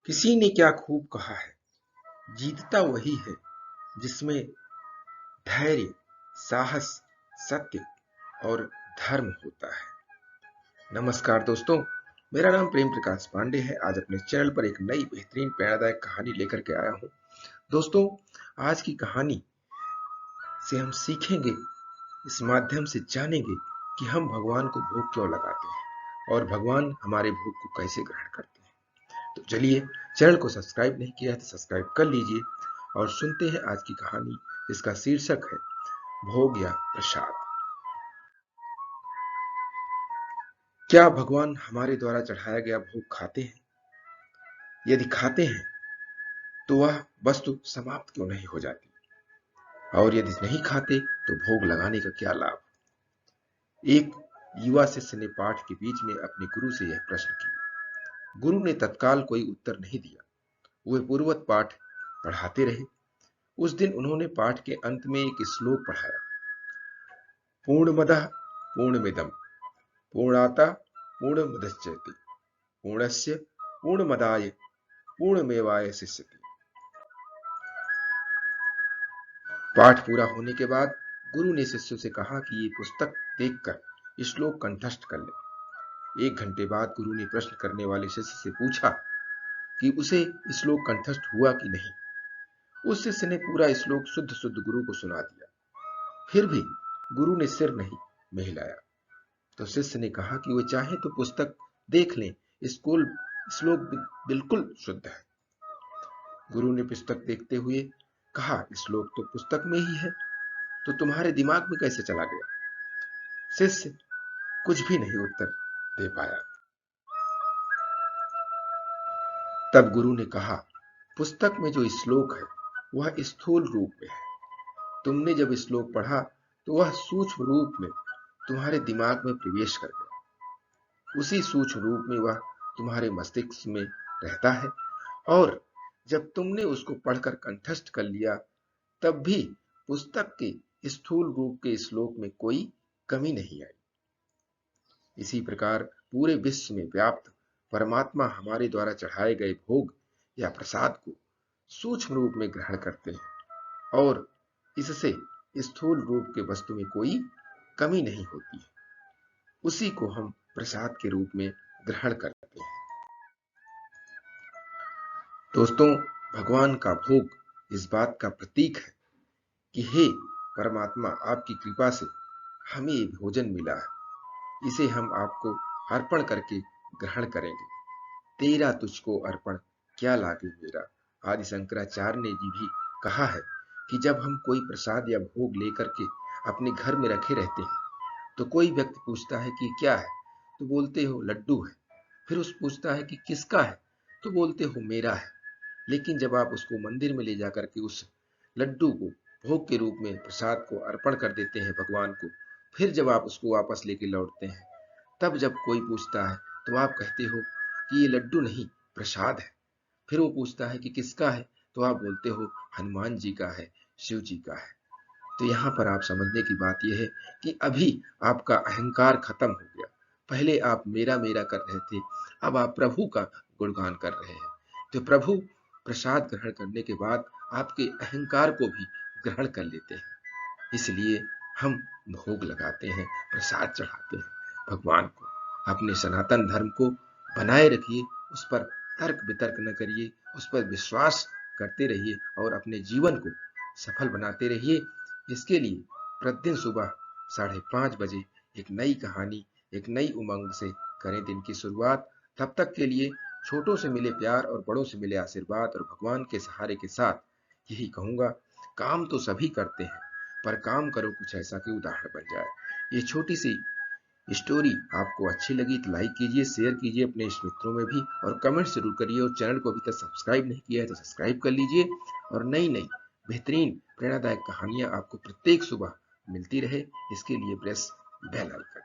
किसी ने क्या खूब कहा है, जीतता वही है जिसमें धैर्य, साहस, सत्य और धर्म होता है। नमस्कार दोस्तों, मेरा नाम प्रेम प्रकाश पांडे है। आज अपने चैनल पर एक नई बेहतरीन प्रेरणादायक कहानी लेकर के आया हूँ। दोस्तों, आज की कहानी से हम सीखेंगे, इस माध्यम से जानेंगे कि हम भगवान को भोग क्यों लगाते हैं और भगवान हमारे भोग को कैसे ग्रहण करते हैं। तो चलिए, चैनल को सब्सक्राइब नहीं किया है तो सब्सक्राइब कर लीजिए और सुनते हैं आज की कहानी, जिसका शीर्षक है भोग या प्रसाद। क्या भगवान हमारे द्वारा चढ़ाया गया भोग खाते हैं? यदि खाते हैं तो वह वस्तु समाप्त क्यों नहीं हो जाती, और यदि नहीं खाते तो भोग लगाने का क्या लाभ? एक युवा शिष्य ने पाठ के बीच में अपने गुरु से यह प्रश्न किया। गुरु ने तत्काल कोई उत्तर नहीं दिया। वे पूर्ववत पाठ पढ़ाते रहे। उस दिन उन्होंने पाठ के अंत में एक श्लोक पढ़ाया। पूर्णमदः पूर्णमिदं पूर्णाता पूर्णमुदच्यते पूर्णस्य पूर्णमदाय पूर्णमेवावशिष्यते। पाठ पूरा होने के बाद गुरु ने शिष्यों से कहा कि ये पुस्तक देखकर श्लोक कंठस्थ कर ले। 1 घंटे बाद गुरु ने प्रश्न करने वाले शिष्य से पूछा कि उसे श्लोक कंठस्थ हुआ कि नहीं। उस शिष्य ने पूरा श्लोक शुद्ध शुद्ध गुरु को सुना दिया। फिर भी गुरु ने सिर नहीं हिलाया। तो शिष्य ने कहा कि वे चाहे तो पुस्तक देख लें, श्लोक बिल्कुल शुद्ध है। गुरु ने पुस्तक देखते हुए कहा, श्लोक तो पुस्तक में ही है, तो तुम्हारे दिमाग में कैसे चला गया? शिष्य कुछ भी नहीं उत्तर दे पाया। तब गुरु ने कहा, पुस्तक में जो श्लोक है वह स्थूल रूप में है। तुमने जब श्लोक पढ़ा तो वह सूक्ष्म रूप में तुम्हारे दिमाग में प्रवेश कर गया। उसी सूक्ष्म रूप में वह तुम्हारे मस्तिष्क में रहता है, और जब तुमने उसको पढ़कर कंठस्थ कर लिया, तब भी पुस्तक के स्थूल रूप के श्लोक में कोई कमी नहीं आई। इसी प्रकार पूरे विश्व में व्याप्त परमात्मा हमारे द्वारा चढ़ाए गए भोग या प्रसाद को सूक्ष्म रूप में ग्रहण करते हैं, और इससे स्थूल रूप के वस्तु में कोई कमी नहीं होती है। उसी को हम प्रसाद के रूप में ग्रहण करते हैं। दोस्तों, भगवान का भोग इस बात का प्रतीक है कि हे परमात्मा, आपकी कृपा से हमें ये भोजन मिला है, इसे हम आपको अर्पण करके ग्रहण करेंगे। तेरा तुझको अर्पण क्या लागे मेरा। आदि शंकराचार्य जी भी कहा है कि जब हम कोई प्रसाद या भोग लेकर के अपने घर में रखे रहते हैं, तो कोई व्यक्ति पूछता है कि क्या है, तो बोलते हो लड्डू है। फिर उस पूछता है कि किसका है, तो बोलते हो मेरा है। लेकिन जब आप उसको मंदिर में ले जाकर के उस लड्डू को भोग के रूप में प्रसाद को अर्पण कर देते हैं भगवान को, फिर जब आप उसको वापस लेके लौटते हैं, तब जब कोई पूछता है तो आप कहते हो कि ये लड्डू नहीं, प्रसाद है। फिर वो पूछता है कि किसका है, तो आप बोलते हो हनुमान जी का है, शिव जी का है। तो यहाँ पर आप समझने की बात यह है कि अभी आपका अहंकार खत्म हो गया। पहले आप मेरा मेरा कर रहे थे, अब आप प्रभु का गुणगान कर रहे हैं। तो प्रभु प्रसाद ग्रहण करने के बाद आपके अहंकार को भी ग्रहण कर लेते हैं। इसलिए हम भोग लगाते हैं, प्रसाद चढ़ाते हैं भगवान को। अपने सनातन धर्म को बनाए रखिए, उस पर तर्क वितर्क न करिए, उस पर विश्वास करते रहिए और अपने जीवन को सफल बनाते रहिए। इसके लिए प्रतिदिन सुबह 5:30 बजे एक नई कहानी, एक नई उमंग से करें दिन की शुरुआत। तब तक के लिए छोटों से मिले प्यार और बड़ों से मिले आशीर्वाद और भगवान के सहारे के साथ यही कहूंगा, काम तो सभी करते हैं, पर काम करो कुछ ऐसा कि उदाहरण बन जाए। ये छोटी सी स्टोरी आपको अच्छी लगी तो लाइक कीजिए, शेयर कीजिए अपने मित्रों में भी, और कमेंट जरूर करिए। और चैनल को अभी तक सब्सक्राइब नहीं किया है तो सब्सक्राइब कर लीजिए, और नई नई बेहतरीन प्रेरणादायक कहानियां आपको प्रत्येक सुबह मिलती रहे, इसके लिए प्रेस बेल आइकन।